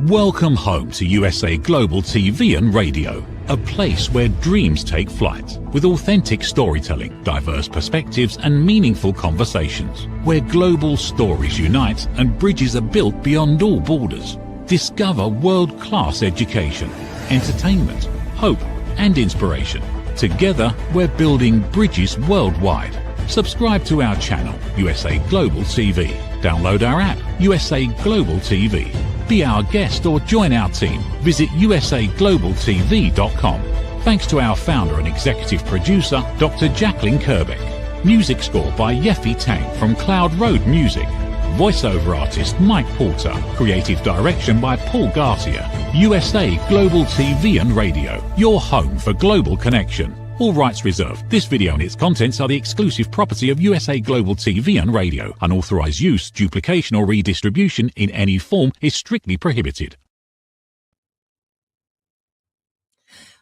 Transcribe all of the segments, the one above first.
Welcome home to USA Global TV and Radio, a place where dreams take flight, with authentic storytelling, diverse perspectives and meaningful conversations, where global stories unite and bridges are built beyond all borders. Discover world-class education, entertainment, hope and inspiration. Together, we're building bridges worldwide. Subscribe to our channel, USA Global TV. Download our app, USA Global TV. Be our guest or join our team. Visit usaglobaltv.com. Thanks to our founder and executive producer, Dr. Jacqueline Kerbeck. Music score by Yeffy Tang from Cloud Road Music. Voiceover artist Mike Porter. Creative direction by Paul Garcia. USA Global TV and Radio. Your home for global connection. All rights reserved. This video and its contents are the exclusive property of USA Global TV and Radio. Unauthorized use, duplication or redistribution in any form is strictly prohibited.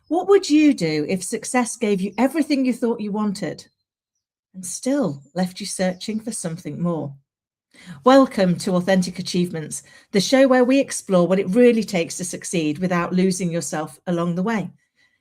What would you do if success gave you everything you thought you wanted and still left you searching for something more? Welcome to Authentic Achievements, the show where we explore what it really takes to succeed without losing yourself along the way.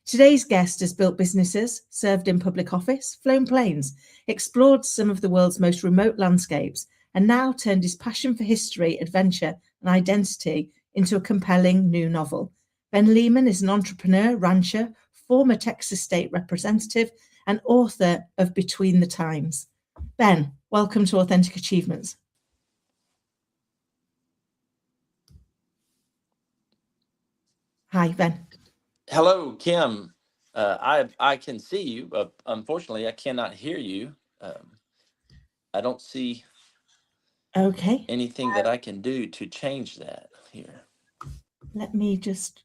Today's guest has built businesses, served in public office, flown planes, explored some of the world's most remote landscapes, and now turned his passion for history, adventure, and identity into a compelling new novel. Ben Leman is an entrepreneur, rancher, former Texas state representative, and author of Between the Times. Ben, welcome to Authentic Achievements. Hi, Ben. Hello, Kim. I can see you, but unfortunately, I cannot hear you. I don't see anything that I can do to change that here. Let me just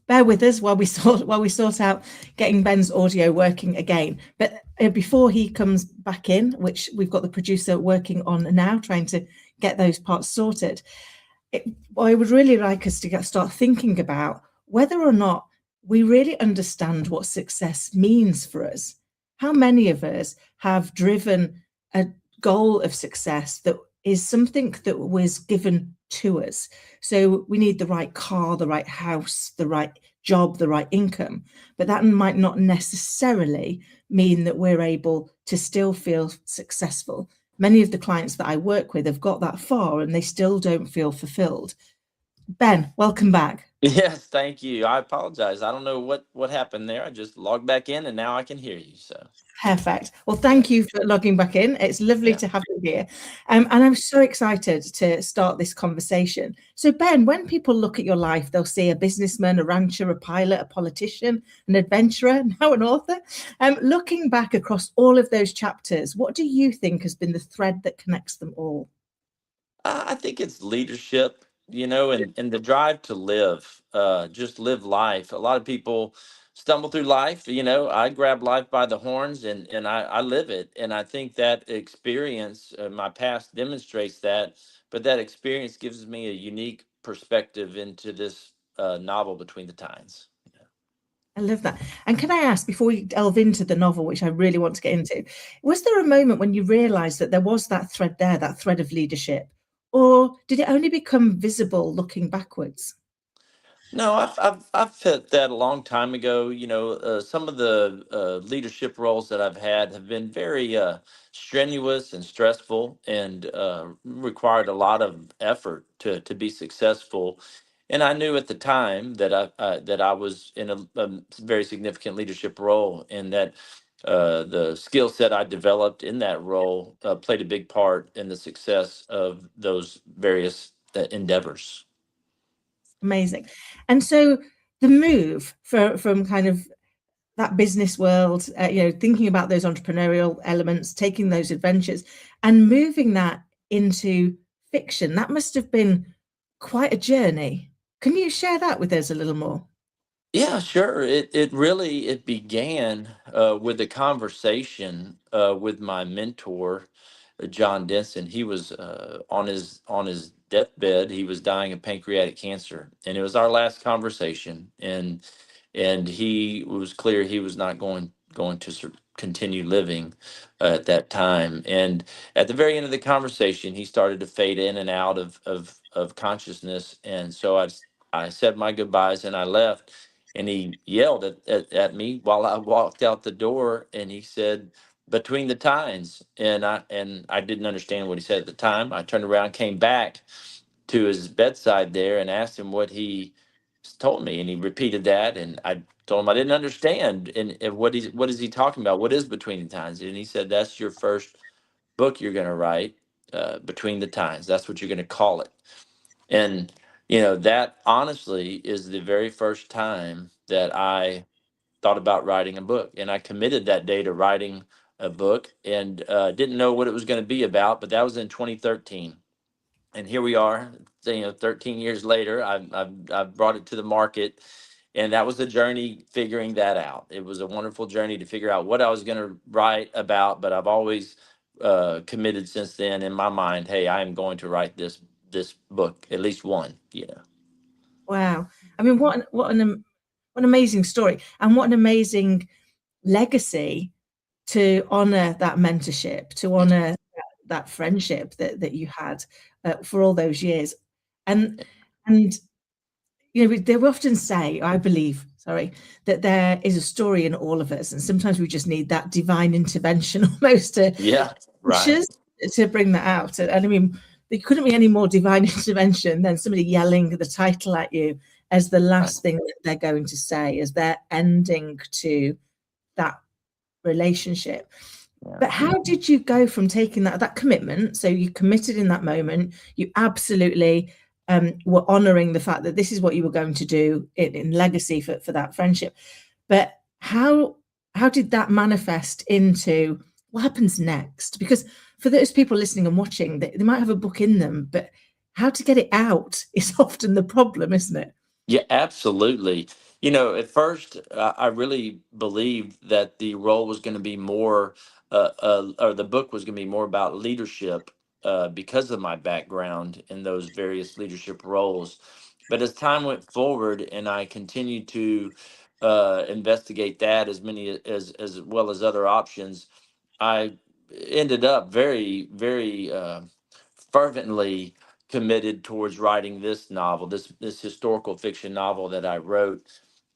bear with us while we sort out getting Ben's audio working again. But before he comes back in, which we've got the producer working on now, trying to get those parts sorted, I would really like us to start thinking about whether or not we really understand what success means for us. How many of us have driven a goal of success that is something that was given to us? So we need the right car, the right house, the right job, the right income, but that might not necessarily mean that we're able to still feel successful. Many of the clients that I work with have got that far and they still don't feel fulfilled. Ben, welcome back. Yes, thank you. I apologize. I don't know what happened there. I just logged back in and now I can hear you. So perfect. Well, thank you for logging back in. It's lovely to have you here. And I'm so excited to start this conversation. So Ben, when people look at your life, they'll see a businessman, a rancher, a pilot, a politician, an adventurer, now an author. Looking back across all of those chapters, what do you think has been the thread that connects them all? I think it's leadership, and the drive to live, just live life. A lot of people stumble through life. I grab life by the horns and I live it. And I think that experience, my past demonstrates that, but that experience gives me a unique perspective into this novel, Between the Times. I love that. And can I ask, before we delve into the novel, which I really want to get into, was there a moment when you realized that there was that thread there, that thread of leadership? Or did it only become visible looking backwards? No, I've felt that a long time ago. Some of the leadership roles that I've had have been very strenuous and stressful, and required a lot of effort to be successful. And I knew at the time that I was in a very significant leadership role, and that the skill set I developed in that role played a big part in the success of those various endeavors. Amazing. And so the move from kind of that business world, thinking about those entrepreneurial elements, taking those adventures and moving that into fiction, that must have been quite a journey. Can you share that with us a little more? Yeah, sure. It began with a conversation with my mentor, John Denson. He was on his deathbed. He was dying of pancreatic cancer, and it was our last conversation. And he was clear he was not going to continue living at that time. And at the very end of the conversation, he started to fade in and out of consciousness. And so I said my goodbyes and I left. And he yelled at me while I walked out the door, and he said, "Between the tines." And I didn't understand what he said at the time. I turned around, came back to his bedside there, and asked him what he told me, and he repeated that, and I told him I didn't understand, and what is he talking about? What is Between the Tines? And he said, "That's your first book you're going to write, Between the Tines. That's what you're going to call it." And that honestly is the very first time that I thought about writing a book, and I committed that day to writing a book, and didn't know what it was going to be about, but that was in 2013. And here we are, 13 years later. I've brought it to the market, and that was the journey figuring that out. It was a wonderful journey to figure out what I was going to write about, but I've always committed since then in my mind, hey, I am going to write this book, at least one. Wow. I mean, what an amazing story, and what an amazing legacy to honor that mentorship, to honor that friendship that you had for all those years. And they often say, I believe, that there is a story in all of us, and sometimes we just need that divine intervention almost to to bring that out. And I mean, there couldn't be any more divine intervention than somebody yelling the title at you as the last thing that they're going to say, as their ending to that relationship. But how did you go from taking that commitment? So you committed in that moment, you absolutely were honoring the fact that this is what you were going to do in legacy for that friendship. But how did that manifest into what happens next? Because for those people listening and watching, they might have a book in them, but how to get it out is often the problem, isn't it? Yeah, absolutely. At first, I really believed that the role was going to be more, or the book was going to be more about leadership, because of my background in those various leadership roles. But as time went forward and I continued to investigate that as well as other options, I ended up very, very fervently committed towards writing this novel, this historical fiction novel that I wrote.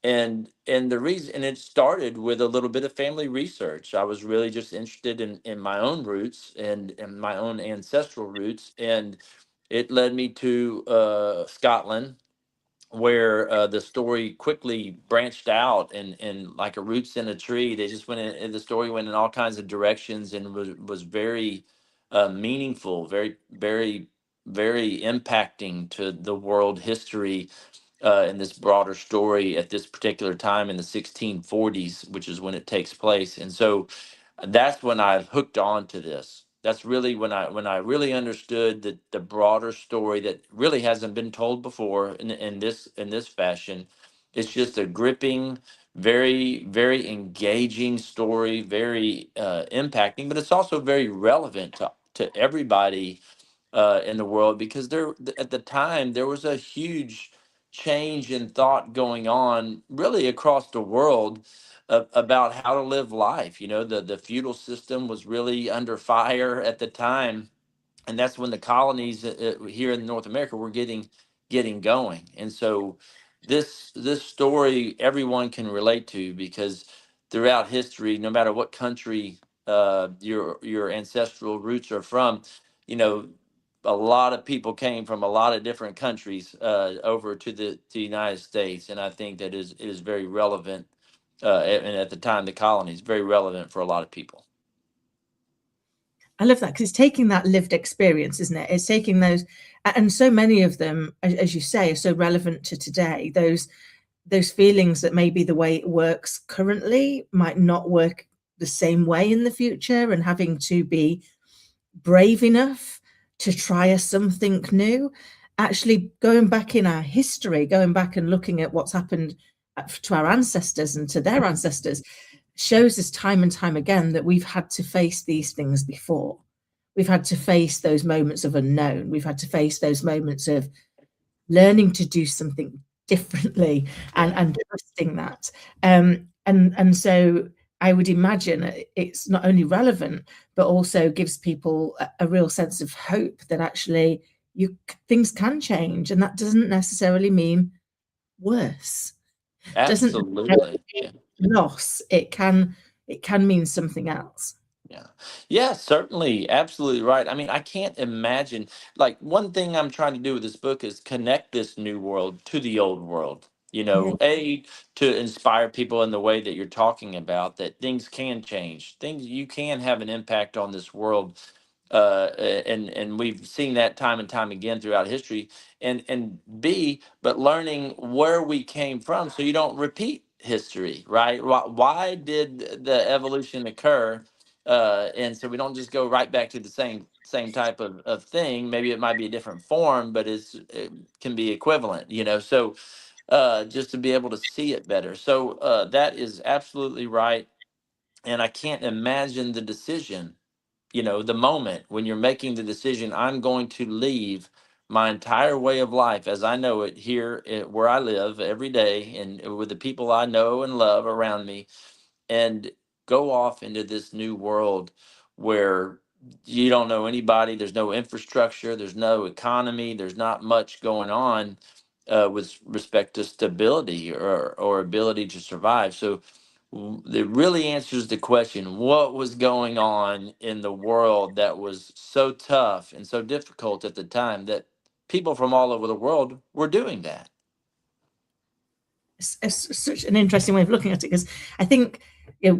And the reason, and it started with a little bit of family research. I was really just interested in my own roots and my own ancestral roots, and it led me to Scotland, where the story quickly branched out, and like a roots in a tree, they just went in, the story went in all kinds of directions, and was very meaningful, very, very, very impacting to the world history, in this broader story at this particular time in the 1640s, which is when it takes place. And so that's when I hooked on to this. That's really when I really understood the broader story that really hasn't been told before in this fashion. It's just a gripping, very, very engaging story, very impacting, but it's also very relevant to everybody in the world, because at the time there was a huge change in thought going on really across the world, about how to live life. The feudal system was really under fire at the time, and that's when the colonies here in North America were getting going. And so this story everyone can relate to, because throughout history, no matter what country your ancestral roots are from, you know a lot of people came from a lot of different countries over to the United States, and I think that it is very relevant. And at the time, the colonies, very relevant for a lot of people. I love that, because it's taking that lived experience, isn't it? It's taking those, and so many of them, as you say, are so relevant to today. Those feelings that maybe the way it works currently might not work the same way in the future, and having to be brave enough to try something new. Actually going back in our history, going back and looking at what's happened to our ancestors and to their ancestors, shows us time and time again that we've had to face these things before. We've had to face those moments of unknown. We've had to face those moments of learning to do something differently and trusting that. And so I would imagine it's not only relevant, but also gives people a real sense of hope that actually things can change, and that doesn't necessarily mean worse. Doesn't necessarily Absolutely. mean loss. It can mean something else. Yeah. Yeah, certainly. Absolutely right. I mean, I can't imagine, like, one thing I'm trying to do with this book is connect this new world to the old world. Yeah. To inspire people in the way that you're talking about, that things can change, things you can have an impact on this world, and we've seen that time and time again throughout history. And B, but learning where we came from, so you don't repeat history, right? Why did the evolution occur? And so we don't just go right back to the same type of thing. Maybe it might be a different form, but it can be equivalent, so just to be able to see it better. So that is absolutely right. And I can't imagine the decision, the moment when you're making the decision, I'm going to leave my entire way of life as I know it here, where I live every day, and with the people I know and love around me, and go off into this new world where you don't know anybody. There's no infrastructure, there's no economy, there's not much going on with respect to stability or ability to survive. So it really answers the question, what was going on in the world that was so tough and so difficult at the time that people from all over the world were doing that. It's such an interesting way of looking at it, because I think,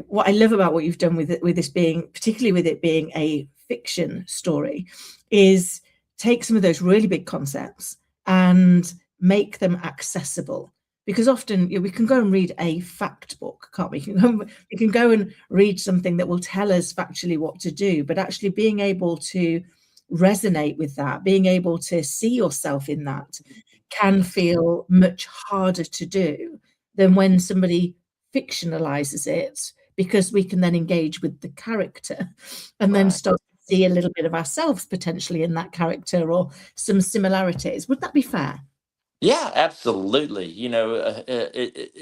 what I love about what you've done with it, with this being, particularly with it being a fiction story, is take some of those really big concepts and make them accessible. Because often, we can go and read a fact book, can't we? We can go and read something that will tell us factually what to do, but actually being able to resonate with that, being able to see yourself in that, can feel much harder to do than when somebody fictionalizes it, because we can then engage with the character and then Right. start to see a little bit of ourselves potentially in that character, or some similarities. Would that be fair? Yeah, absolutely.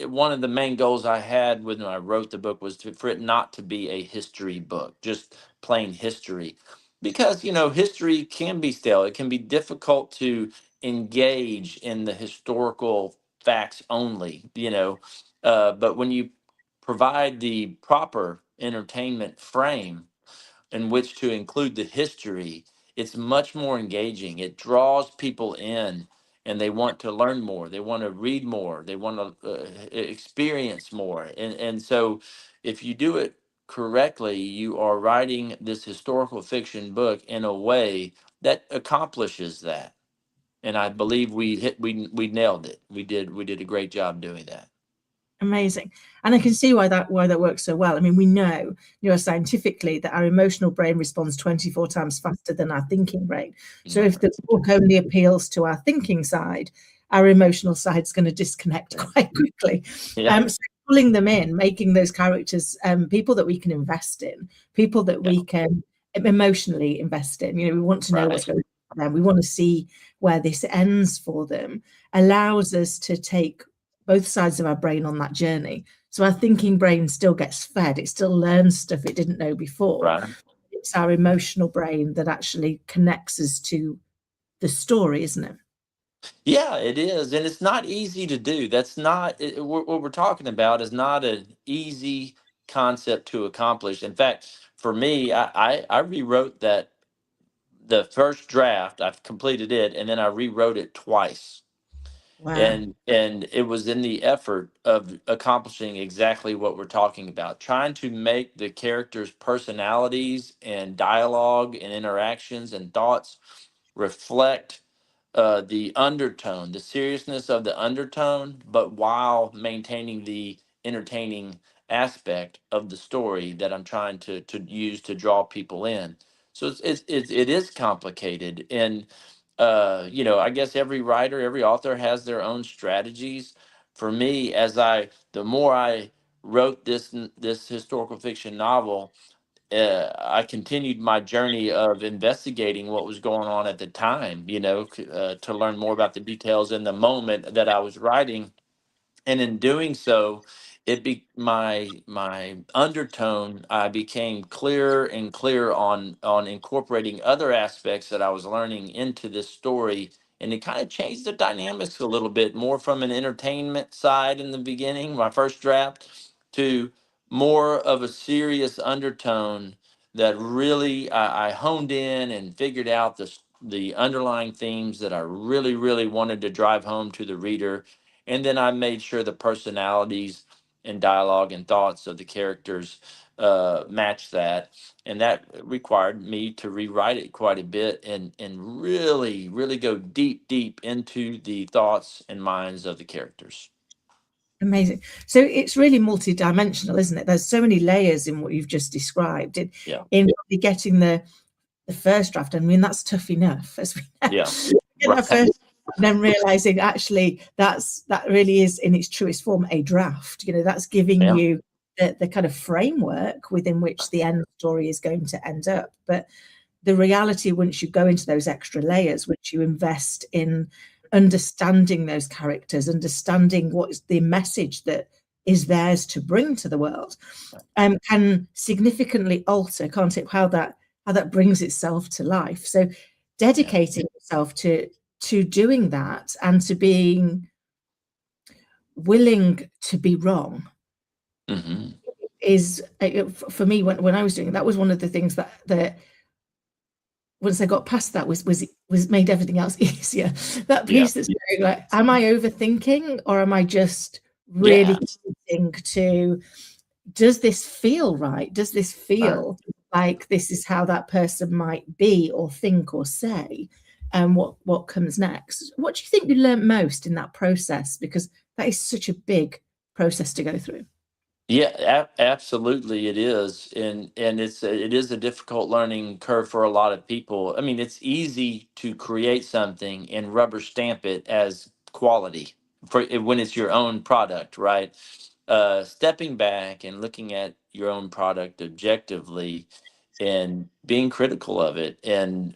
One of the main goals I had when I wrote the book was for it not to be a history book, just plain history. Because, history can be stale. It can be difficult to engage in the historical facts only, but when you provide the proper entertainment frame in which to include the history, it's much more engaging. It draws people in, and they want to learn more. They want to read more. They want to experience more. And so, if you do it correctly, you are writing this historical fiction book in a way that accomplishes that. And I believe we nailed it. We did a great job doing that. Amazing. And I can see why that works so well. I mean, we know neuroscientifically that our emotional brain responds 24 times faster than our thinking brain. So if the book only appeals to our thinking side, our emotional side is going to disconnect quite quickly. Yeah. So pulling them in, making those characters people that we can invest in, people that Yeah. we can emotionally invest in. We want to know what's Right. going on for them. We want to see where this ends for them. Allows us to take both sides of our brain on that journey. So our thinking brain still gets fed, it still learns stuff it didn't know before. Right. It's our emotional brain that actually connects us to the story, isn't it? Yeah, it is, and it's not easy to do. That's not what we're talking about. Is not an easy concept to accomplish. In fact, for me, I rewrote that the first draft. I've completed it, and then I rewrote it twice, Wow. and it was in the effort of accomplishing exactly what we're talking about, trying to make the characters' personalities and dialogue and interactions and thoughts reflect the undertone, the seriousness of the undertone, but while maintaining the entertaining aspect of the story that I'm trying to use to draw people in. So it is complicated, and I guess every writer, every author has their own strategies. For me, the more I wrote this historical fiction novel, I continued my journey of investigating what was going on at the time, to learn more about the details in the moment that I was writing. And in doing so, my undertone. I became clearer and clearer on incorporating other aspects that I was learning into this story, and it kind of changed the dynamics a little bit more from an entertainment side in the beginning, my first draft, to more of a serious undertone that really I honed in and figured out the underlying themes that I really wanted to drive home to the reader. And then I made sure the personalities and dialogue and thoughts of the characters match that, and that required me to rewrite it quite a bit and really go deep into the thoughts and minds of the characters. Amazing. So it's really multi-dimensional, isn't it? There's so many layers in what you've just described. Yeah. In getting the first draft, I mean, that's tough enough, as we know. Yeah. Right. First, and then realizing actually that really is in its truest form a draft. You know, that's giving you the kind of framework within which the end story is going to end up. But the reality, once you go into those extra layers, once you invest in understanding those characters, understanding what's the message that is theirs to bring to the world, can significantly alter, can't it, how that brings itself to life. So dedicating yourself to doing that and to being willing to be wrong is, for me, when I was doing it, that was one of the things that once I got past that was made everything else easier. That piece that's very like, am I overthinking, or am I just really thinking to, does this feel right? Does this feel like this is how that person might be or think or say? And what comes next? What do you think you learned most in that process? Because that is such a big process to go through. Yeah, absolutely it is. And it is a difficult learning curve for a lot of people. I mean, it's easy to create something and rubber stamp it as quality when it's your own product, right? Stepping back and looking at your own product objectively and being critical of it, and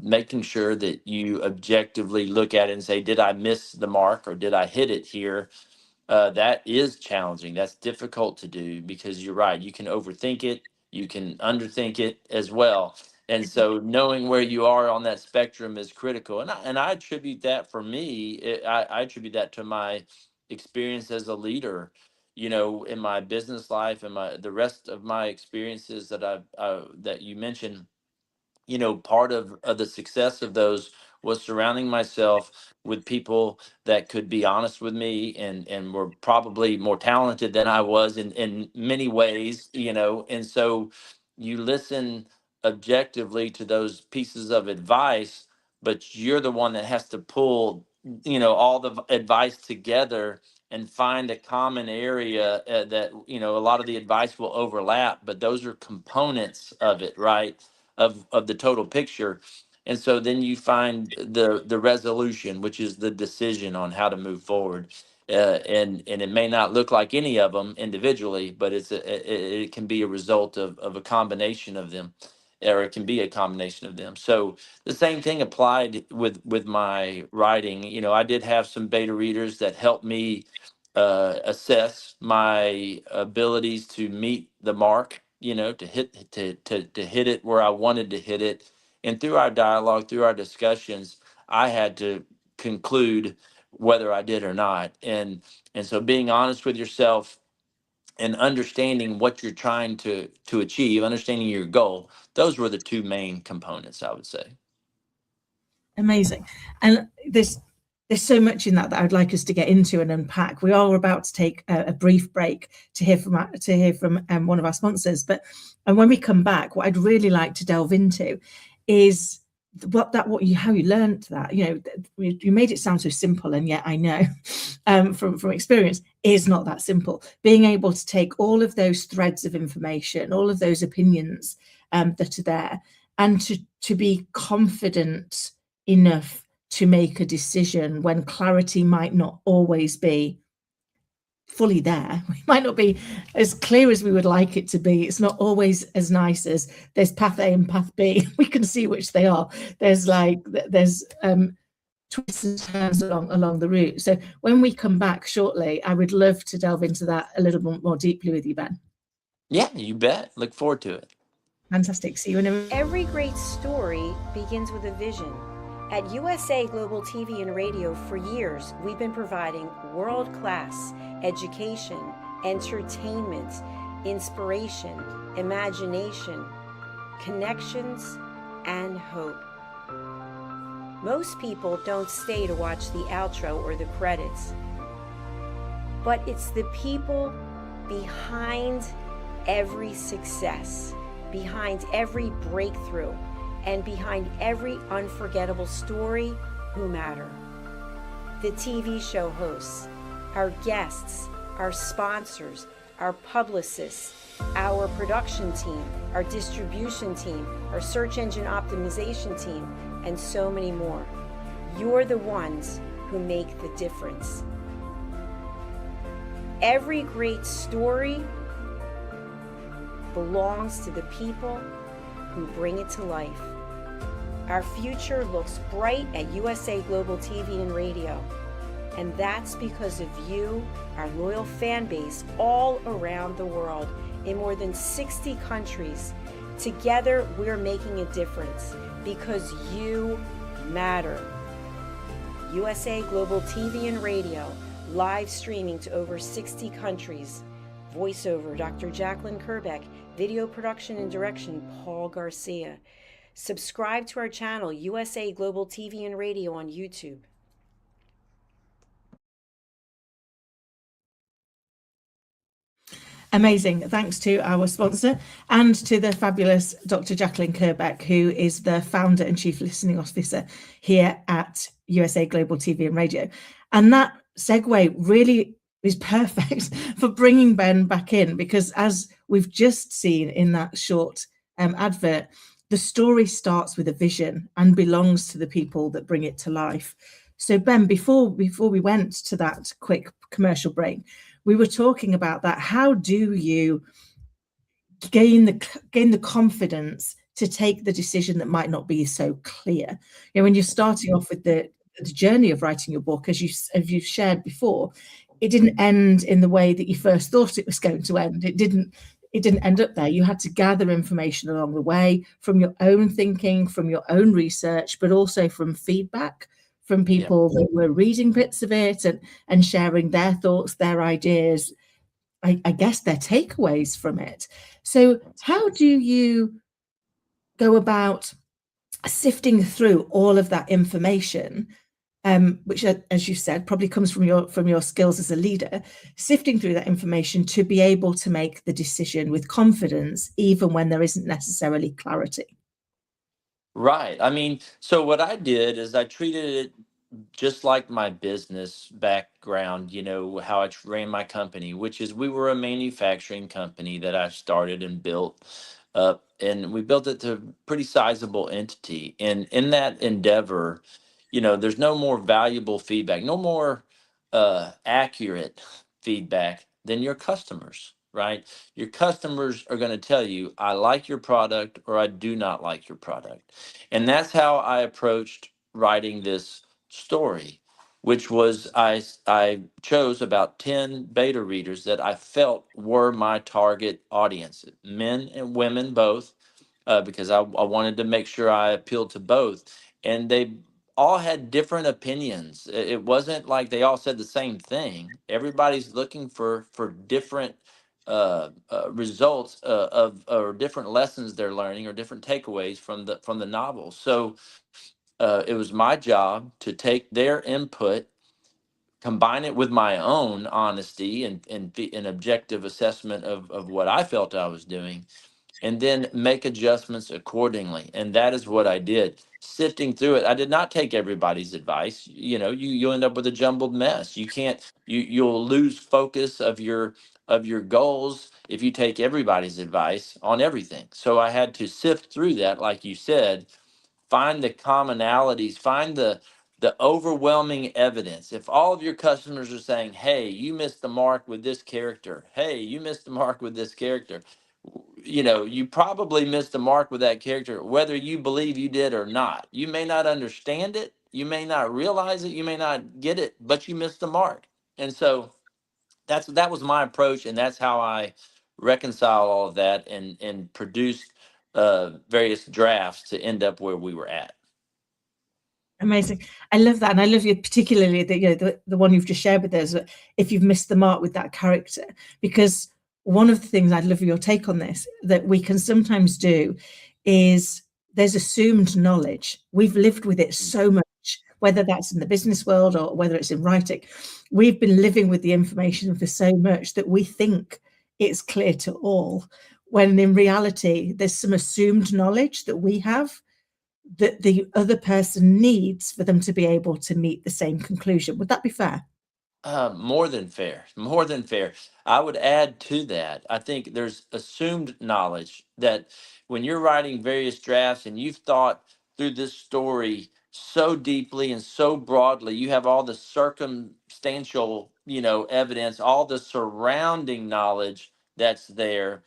making sure that you objectively look at it and say, did I miss the mark or did I hit it here? That is challenging. That's difficult to do, because you're right. You can overthink it. You can underthink it as well. And so knowing where you are on that spectrum is critical. And I attribute that, for me, I attribute that to my experience as a leader, you know, in my business life and the rest of my experiences that you mentioned. You know, part of the success of those was surrounding myself with people that could be honest with me, and were probably more talented than I was in many ways, you know. And so you listen objectively to those pieces of advice, but you're the one that has to pull, you know, all the advice together and find a common area, that, you know, a lot of the advice will overlap, but those are components of it, right? Of the total picture. And so then you find the resolution, which is the decision on how to move forward. And it may not look like any of them individually, but it can be a result of a combination of them, or it can be a combination of them. So the same thing applied with my writing. You know, I did have some beta readers that helped me assess my abilities to meet the mark, you know, to hit it where I wanted to hit it. And through our dialogue, through our discussions, I had to conclude whether I did or not. And so being honest with yourself and understanding what you're trying to achieve, understanding your goal, those were the two main components, I would say. Amazing. And there's so much in that I'd like us to get into and unpack. We are about to take a brief break to hear from one of our sponsors. And when we come back, what I'd really like to delve into is how you learned that. You know, you made it sound so simple, and yet I know from experience is not that simple. Being able to take all of those threads of information, all of those opinions that are there, and to be confident enough to make a decision when clarity might not always be fully there. We might not be as clear as we would like it to be. It's not always as nice as there's path A and path B. We can see which they are. There's twists and turns along the route. So when we come back shortly, I would love to delve into that a little bit more deeply with you, Ben. Yeah, you bet. Look forward to it. Fantastic. See you in a minute. Every great story begins with a vision. At USA Global TV and Radio, for years, we've been providing world-class education, entertainment, inspiration, imagination, connections, and hope. Most people don't stay to watch the outro or the credits, but it's the people behind every success, behind every breakthrough, and behind every unforgettable story who matter. The TV show hosts, our guests, our sponsors, our publicists, our production team, our distribution team, our search engine optimization team, and so many more. You're the ones who make the difference. Every great story belongs to the people who bring it to life. Our future looks bright at USA Global TV and Radio, and that's because of you, our loyal fan base all around the world in more than 60 countries. Together, we're making a difference because you matter. USA Global TV and Radio, live streaming to over 60 countries. Voiceover, Dr. Jacqueline Kerbeck. Video production and direction, Paul Garcia. Subscribe to our channel, USA Global TV and Radio on YouTube. Amazing. Thanks to our sponsor and to the fabulous Dr. Jacqueline Kerbeck, who is the founder and chief listening officer here at USA Global TV and Radio. And that segue really is perfect for bringing Ben back in, because as we've just seen in that short advert, the story starts with a vision and belongs to the people that bring it to life. So Ben, before we went to that quick commercial break, we were talking about that. How do you gain the confidence to take the decision that might not be so clear? You know, when you're starting off with the journey of writing your book, as you've shared before, it didn't end in the way that you first thought it was going to end. It didn't end up there. You had to gather information along the way from your own thinking, from your own research, but also from feedback from people that were reading bits of it and sharing their thoughts, their ideas, I guess their takeaways from it. So how do you go about sifting through all of that information, which, as you said, probably comes from your skills as a leader, sifting through that information to be able to make the decision with confidence, even when there isn't necessarily clarity? Right. I mean, so what I did is I treated it just like my business background, you know, how I ran my company, which is we were a manufacturing company that I started and built up, and we built it to a pretty sizable entity. And in that endeavor, you know, there's no more valuable feedback, no more accurate feedback than your customers, right? Your customers are going to tell you, I like your product or I do not like your product. And that's how I approached writing this story, which was I chose about 10 beta readers that I felt were my target audience, men and women both, because I wanted to make sure I appealed to both. And they all had different opinions. It wasn't like they all said the same thing. Everybody's looking for different results of or different lessons they're learning or different takeaways from the novel. So it was my job to take their input, combine it with my own honesty and an objective assessment of what I felt I was doing, and then make adjustments accordingly. And that is what I did. Sifting through it, I did not take everybody's advice. You know, you end up with a jumbled mess. You can't you'll lose focus of your goals if you take everybody's advice on everything. So I had to sift through that, like you said, find the commonalities, find the overwhelming evidence. If all of your customers are saying, hey, you missed the mark with this character, hey, you missed the mark with this character, you know, you probably missed the mark with that character, whether you believe you did or not. You may not understand it, you may not realize it, you may not get it, but you missed the mark. And so that was my approach, and that's how I reconcile all of that and produced various drafts to end up where we were at. Amazing. I love that. And I love you particularly that, you know, the one you've just shared with us, if you've missed the mark with that character, because one of the things I'd love your take on this, that we can sometimes do is there's assumed knowledge. We've lived with it so much, whether that's in the business world or whether it's in writing. We've been living with the information for so much that we think it's clear to all, when in reality, there's some assumed knowledge that we have that the other person needs for them to be able to meet the same conclusion. Would that be fair? More than fair, more than fair. I would add to that, I think there's assumed knowledge that when you're writing various drafts and you've thought through this story so deeply and so broadly, you have all the circumstantial, evidence, all the surrounding knowledge that's there.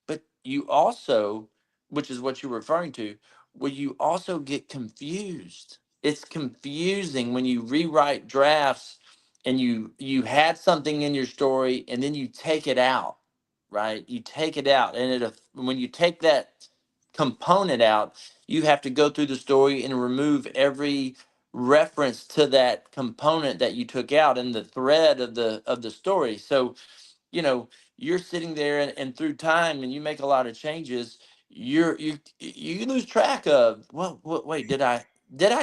But you also, which is what you're referring to, where you also get confused. It's confusing when you rewrite drafts and you had something in your story and then you take it out, right? You take it out, and when you take that component out, you have to go through the story and remove every reference to that component that you took out in the thread of the story. So you know you're sitting there, and through time, and you make a lot of changes, you lose track of, well, wait, did I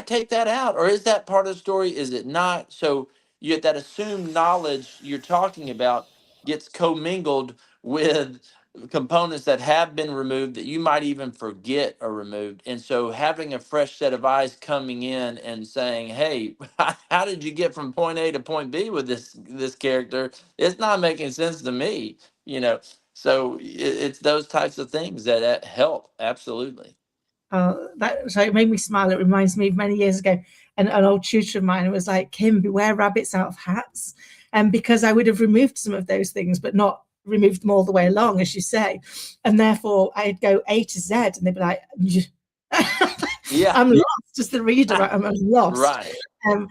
take that out, or is that part of the story, is it not? So you that assumed knowledge you're talking about gets commingled with components that have been removed that you might even forget are removed. And so having a fresh set of eyes coming in and saying, hey, how did you get from point A to point B with this character? It's not making sense to me, so it's those types of things that help. Absolutely. So it made me smile. It reminds me of many years ago, an old tutor of mine was like, Kim, beware rabbits out of hats. And because I would have removed some of those things, but not removed them all the way along, as you say. And therefore I'd go A to Z and they'd be like, yeah, I'm lost as the reader. I'm lost. Right.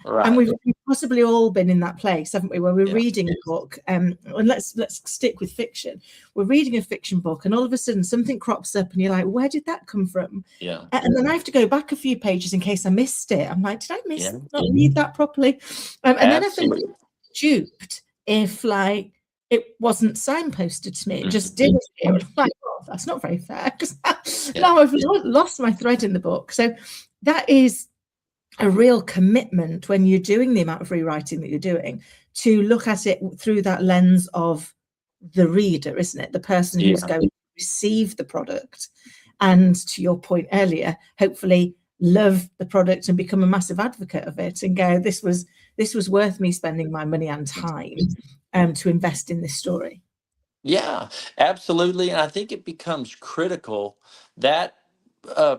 Right. And we've possibly all been in that place, haven't we, where we're reading a book, and let's stick with fiction. We're reading a fiction book, and all of a sudden something crops up, and you're like, where did that come from? Yeah. And then I have to go back a few pages in case I missed it. I'm like, did I not read that properly? And then I think duped if it wasn't signposted to me. It just did appear. I'm like, oh, that's not very fair, because now I've lost my thread in the book. So that is a real commitment when you're doing the amount of rewriting that you're doing, to look at it through that lens of the reader, isn't it? The person who's going to receive the product. And to your point earlier, hopefully love the product and become a massive advocate of it and go, this was worth me spending my money and time to invest in this story. Yeah, absolutely. And I think it becomes critical that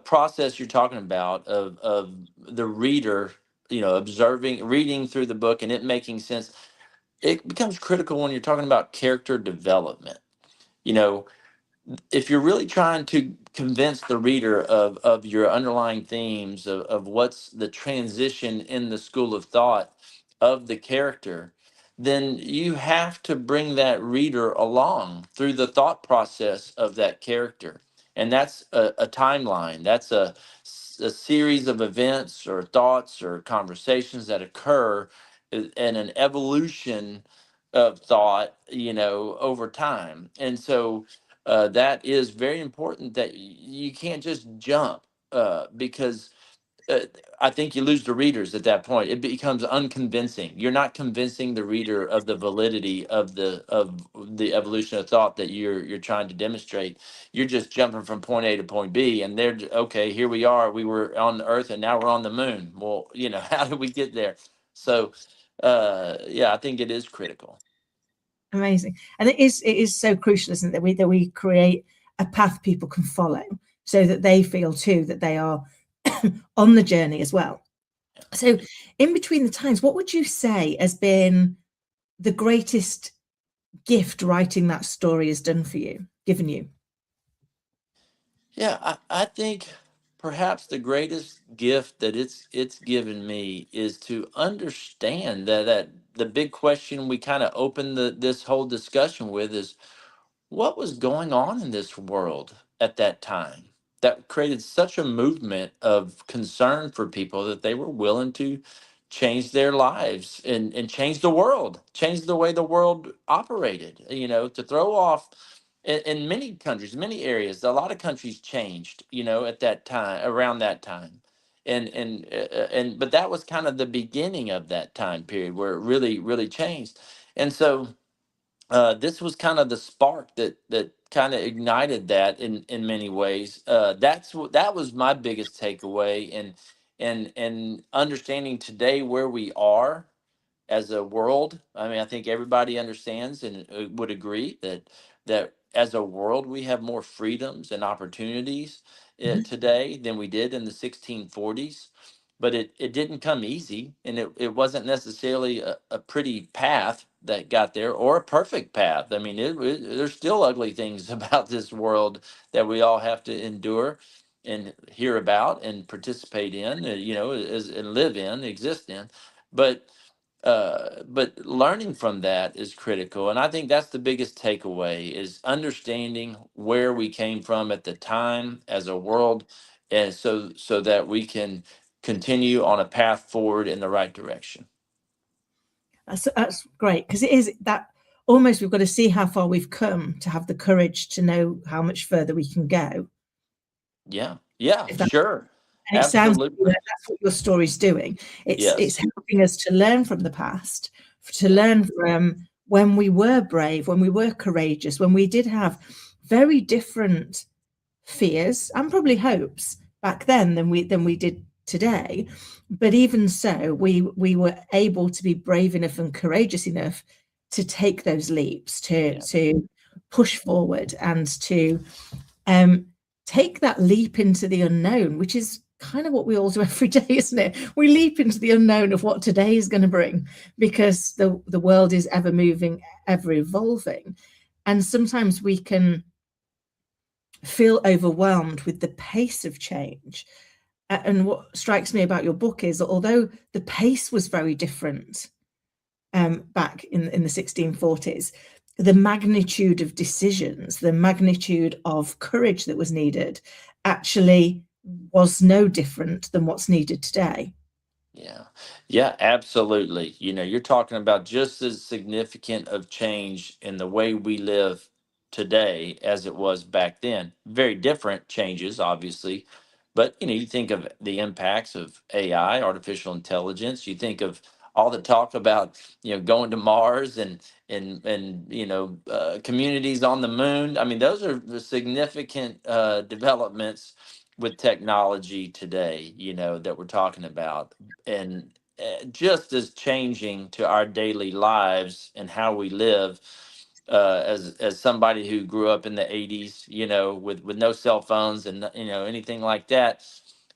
process you're talking about of the reader, reading through the book and it making sense. It becomes critical when you're talking about character development. If you're really trying to convince the reader of your underlying themes, of what's the transition in the school of thought of the character, then you have to bring that reader along through the thought process of that character. And that's a timeline. That's a series of events or thoughts or conversations that occur in an evolution of thought, over time. And so that is very important, that you can't just jump, because I think you lose the readers at that point. It becomes unconvincing. You're not convincing the reader of the validity of the evolution of thought that you're trying to demonstrate. You're just jumping from point A to point B, and they're okay. Here we are. We were on the Earth, and now we're on the moon. Well, how did we get there? So, I think it is critical. Amazing. And it is so crucial, isn't it, that we create a path people can follow, so that they feel too that they are on the journey as well. So in between the times, what would you say has been the greatest gift writing that story has done for you, given you? Yeah, I think perhaps the greatest gift that it's given me is to understand that the big question we kind of opened this whole discussion with is, what was going on in this world at that time that created such a movement of concern for people that they were willing to change their lives and change the world, change the way the world operated, to throw off in many countries, many areas, a lot of countries changed, at that time, around that time. But that was kind of the beginning of that time period where it really, really changed. And so this was kind of the spark that kind of ignited that in many ways. That was my biggest takeaway, and understanding today where we are as a world. I mean, I think everybody understands and would agree that as a world we have more freedoms and opportunities today than we did in the 1640s. But it didn't come easy, and it wasn't necessarily a pretty path that got there, or a perfect path. I mean, there's still ugly things about this world that we all have to endure and hear about and participate in, and live in, exist in. But learning from that is critical, and I think that's the biggest takeaway, is understanding where we came from at the time as a world, and so that we can continue on a path forward in the right direction. That's great, because it is that almost we've got to see how far we've come to have the courage to know how much further we can go. Yeah, sure. And it sounds like Absolutely. that's what your story's doing. Yes. It's helping us to learn from the past, to learn from when we were brave, when we were courageous, when we did have very different fears and probably hopes back then than we did today. But even so, we were able to be brave enough and courageous enough to take those leaps, to push forward, and to take that leap into the unknown, which is kind of what we all do every day, isn't it? We leap into the unknown of what today is going to bring, because the world is ever moving, ever evolving. And sometimes we can feel overwhelmed with the pace of change. And what strikes me about your book is that although the pace was very different back in the 1640s, the magnitude of decisions, the magnitude of courage that was needed actually was no different than what's needed today. Yeah, absolutely. You're talking about just as significant of change in the way we live today as it was back then. Very different changes, obviously. But you think of the impacts of AI, artificial intelligence. You think of all the talk about going to Mars and communities on the moon. I mean, those are the significant developments with technology today, that we're talking about, and just as changing to our daily lives and how we live. As somebody who grew up in the 80s, with no cell phones and anything like that,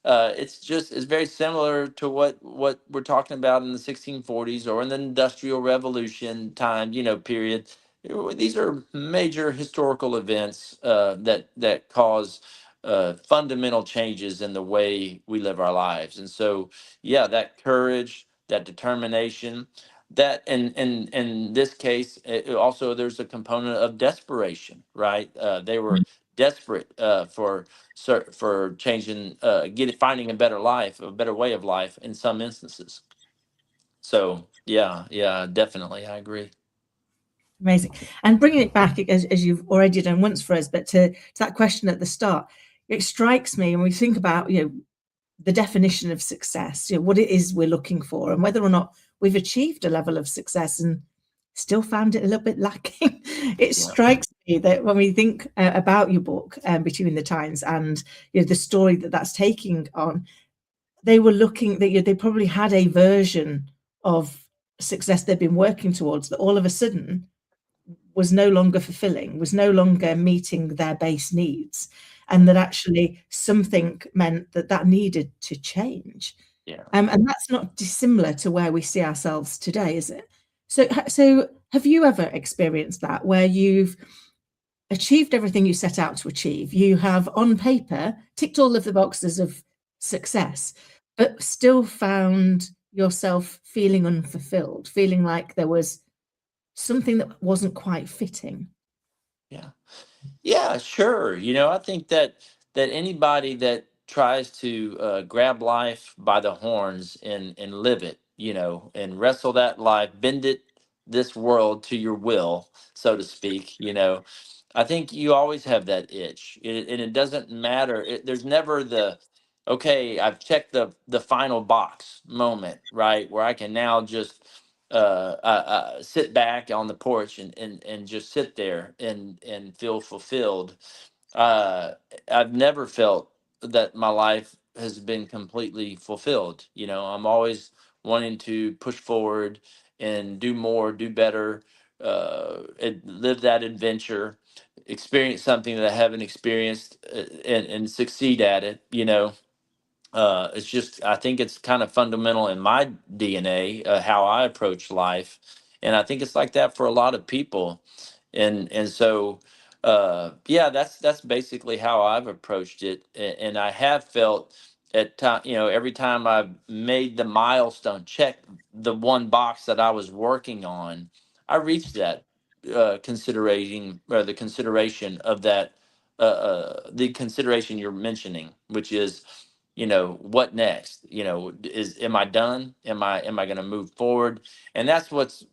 it's very similar to what we're talking about in the 1640s or in the Industrial Revolution time, period. These are major historical events that cause fundamental changes in the way we live our lives. And so, yeah, that courage, that determination, that in this case, also there's a component of desperation, right? They were desperate for changing, finding a better life, a better way of life in some instances. So yeah, definitely, I agree. Amazing. And bringing it back, as you've already done once for us, but to that question at the start, it strikes me when we think about the definition of success, what it is we're looking for, and whether or not we've achieved a level of success and still found it a little bit lacking. It strikes me that when we think about your book, Between the Times, and the story that's taking on, they were looking that they probably had a version of success they've been working towards that all of a sudden was no longer fulfilling, was no longer meeting their base needs, and that actually something meant that needed to change. And that's not dissimilar to where we see ourselves today, is it? So have you ever experienced that, where you've achieved everything you set out to achieve. You have on paper ticked all of the boxes of success, but still found yourself feeling unfulfilled, feeling like there was something that wasn't quite fitting. Yeah. Yeah, sure. I think that anybody that tries to grab life by the horns and live it, and wrestle that life, bend it, this world to your will, so to speak, I think you always have that itch, and it doesn't matter. There's never the, okay, I've checked the final box moment, right, where I can now just sit back on the porch and just sit there and feel fulfilled. uh, I've never felt that my life has been completely fulfilled. I'm always wanting to push forward and do more, do better, and live that adventure, experience something that I haven't experienced, and succeed at it. It's just, I think it's kind of fundamental in my DNA, how I approach life, and I think it's like that for a lot of people, and so yeah, that's basically how I've approached it, and I have felt at time, every time I've made the milestone, check the one box that I was working on, I reached that considerating, or the consideration of that, the consideration you're mentioning, which is, what next? Am I done? Am I going to move forward? And that's what's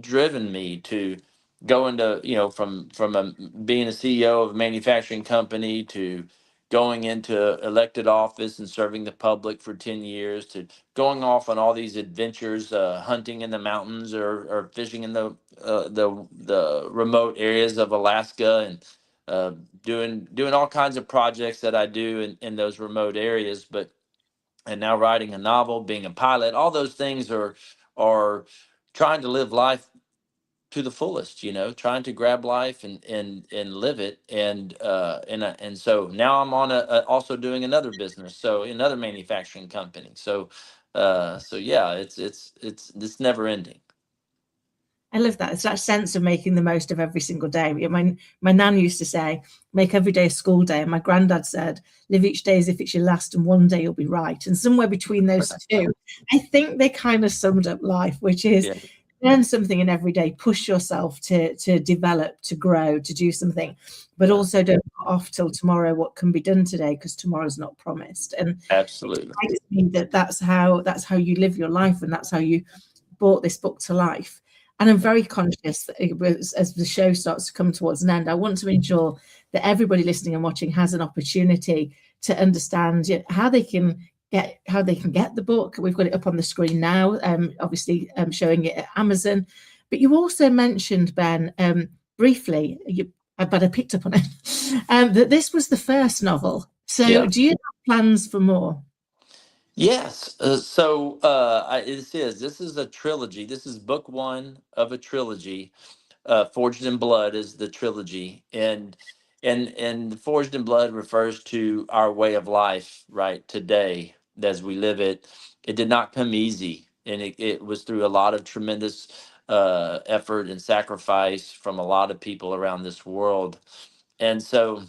driven me to go into, being a CEO of a manufacturing company, to going into elected office and serving the public for 10 years, to going off on all these adventures, hunting in the mountains, or fishing in the remote areas of Alaska, and uh, doing all kinds of projects that I do in those remote areas. And now writing a novel, being a pilot, all those things are trying to live life to the fullest, trying to grab life and live it. And so now I'm on also doing another business, so another manufacturing company. So yeah, it's never ending. I love that. It's that sense of making the most of every single day. My nan used to say, make every day a school day. And my granddad said, live each day as if it's your last and one day you'll be right. And somewhere between those two, I think they kind of summed up life, which is, Yeah. learn something in every day, push yourself to develop, to grow, to do something, but also don't put off till tomorrow what can be done today, because tomorrow's not promised. And Absolutely. it strikes me that that's how you live your life, and that's how you brought this book to life. And I'm very conscious that as the show starts to come towards an end, I want to ensure that everybody listening and watching has an opportunity to understand how they can get the book. We've got it up on the screen now, obviously showing it at Amazon. But you also mentioned, Ben, briefly, but I picked up on it, that this was the first novel. So Yeah. do you have plans for more? Yes. This is a trilogy. This is book one of a trilogy. Forged in Blood is the trilogy, and Forged in Blood refers to our way of life right today as we live it. It did not come easy, and it was through a lot of tremendous effort and sacrifice from a lot of people around this world. And so,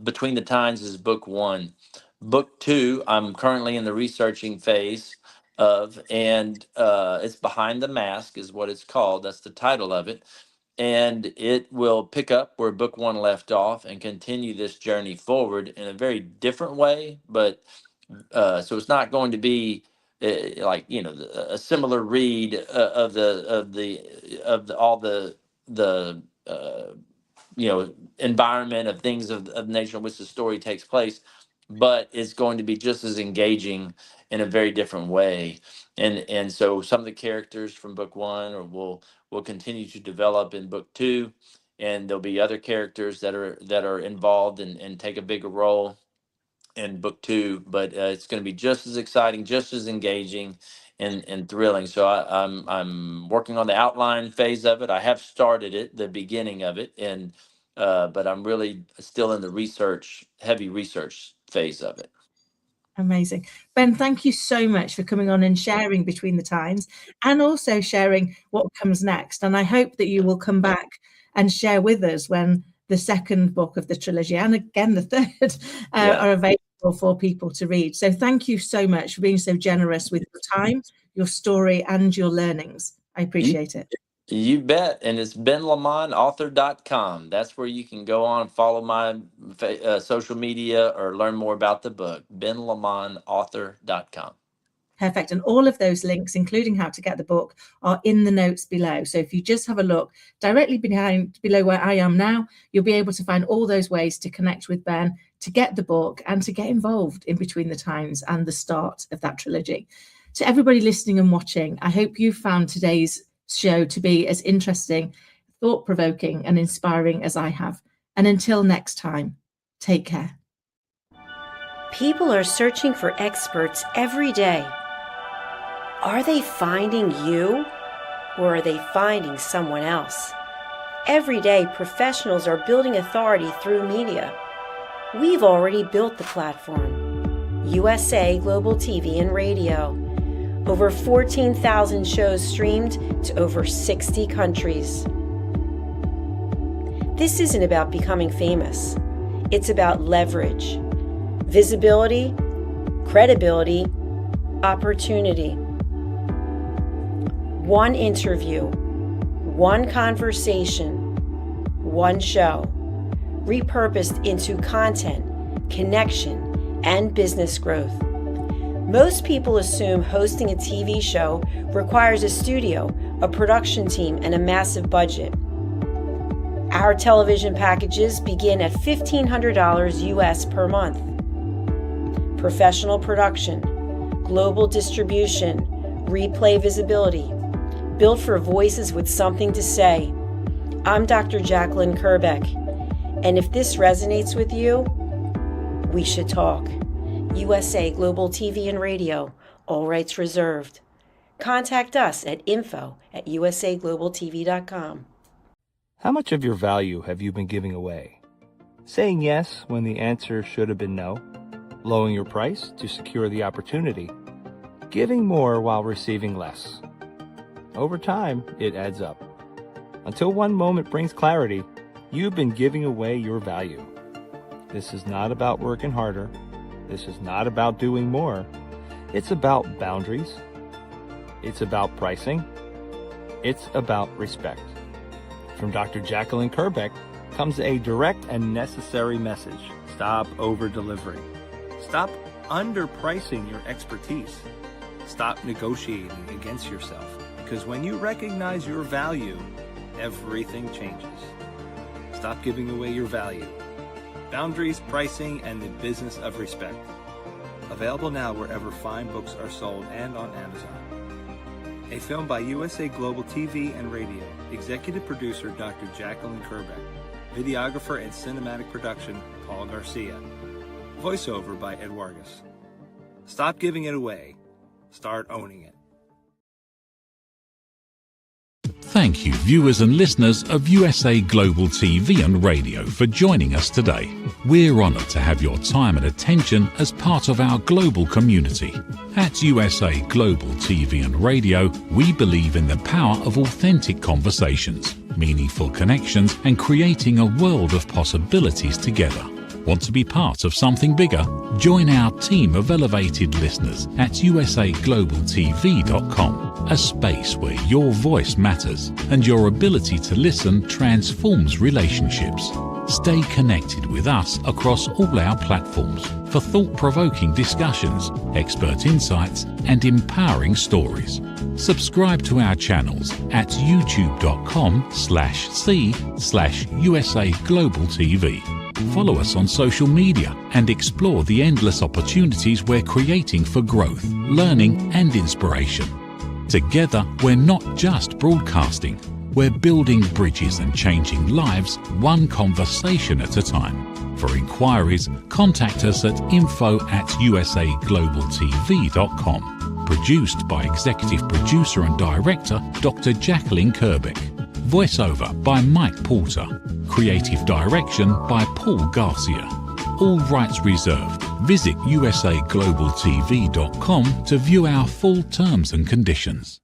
Between the Times is book one. Book two, I'm currently in the researching phase of, and it's Behind the Mask is what it's called. That's the title of it. And it will pick up where book one left off and continue this journey forward in a very different way. But so it's not going to be like, a similar read of all the environment of things of nature in which the story takes place, but it's going to be just as engaging in a very different way. And so some of the characters from book one will continue to develop in book two, and there'll be other characters that are involved and take a bigger role in book two, but it's going to be just as exciting, just as engaging, and thrilling. So I'm working on the outline phase of it. I have started it, the beginning of it, and but I'm really still in the heavy research phase of it. Amazing. Ben, thank you so much for coming on and sharing Between the Times, and also sharing what comes next. And I hope that you will come back and share with us when the second book of the trilogy and again the third are available for people to read. So thank you so much for being so generous with your time, your story, and your learnings. I appreciate it. You bet. And it's benlemanauthor.com. That's where you can go on and follow my social media or learn more about the book. benlemanauthor.com. Perfect. And all of those links, including how to get the book, are in the notes below. So if you just have a look directly below where I am now, you'll be able to find all those ways to connect with Ben, to get the book, and to get involved in Between the Times and the start of that trilogy. To everybody listening and watching, I hope you found today's show to be as interesting, thought-provoking, and inspiring as I have. And until next time, take care. People are searching for experts every day. Are they finding you, or are they finding someone else? Every day, professionals are building authority through media. We've already built the platform. USA Global TV and Radio. Over 14,000 shows streamed to over 60 countries. This isn't about becoming famous. It's about leverage, visibility, credibility, opportunity. One interview, one conversation, one show, repurposed into content, connection, and business growth. Most people assume hosting a TV show requires a studio, a production team, and a massive budget. Our television packages begin at $1,500 US per month. Professional production, global distribution, replay visibility, built for voices with something to say. I'm Dr. Jacqueline Kerbeck, and if this resonates with you, we should talk. USA Global TV and Radio, all rights reserved. Contact us at info@usaglobaltv.com. How much of your value have you been giving away? Saying yes when the answer should have been no? Lowering your price to secure the opportunity? Giving more while receiving less? Over time, it adds up. Until one moment brings clarity, you've been giving away your value. This is not about working harder. This is not about doing more. It's about boundaries. It's about pricing. It's about respect. From Dr. Jacqueline Kerbeck comes a direct and necessary message. Stop over-delivering. Stop underpricing your expertise. Stop negotiating against yourself. Because when you recognize your value, everything changes. Stop giving away your value. Boundaries, pricing, and the business of respect. Available now wherever fine books are sold and on Amazon. A film by USA Global TV and Radio. Executive producer Dr. Jacqueline Kerbeck. Videographer and cinematic production Paul Garcia. Voiceover by Ed Wargas. Stop giving it away. Start owning it. Thank you, viewers and listeners of USA Global TV and Radio, for joining us today. We're honoured to have your time and attention as part of our global community. At USA Global TV and Radio, we believe in the power of authentic conversations, meaningful connections, and creating a world of possibilities together. Want to be part of something bigger? Join our team of elevated listeners at usaglobaltv.com, a space where your voice matters and your ability to listen transforms relationships. Stay connected with us across all our platforms for thought-provoking discussions, expert insights, and empowering stories. Subscribe to our channels at youtube.com/c/USA Global TV. Follow us on social media and explore the endless opportunities we're creating for growth, learning, and inspiration. Together, we're not just broadcasting, we're building bridges and changing lives one conversation at a time. For inquiries, contact us at info@usaglobaltv.com. Produced by Executive Producer and Director Dr. Jacqueline Kerbeck. Voiceover by Mike Porter. Creative direction by Paul Garcia. All rights reserved. Visit usaglobaltv.com to view our full terms and conditions.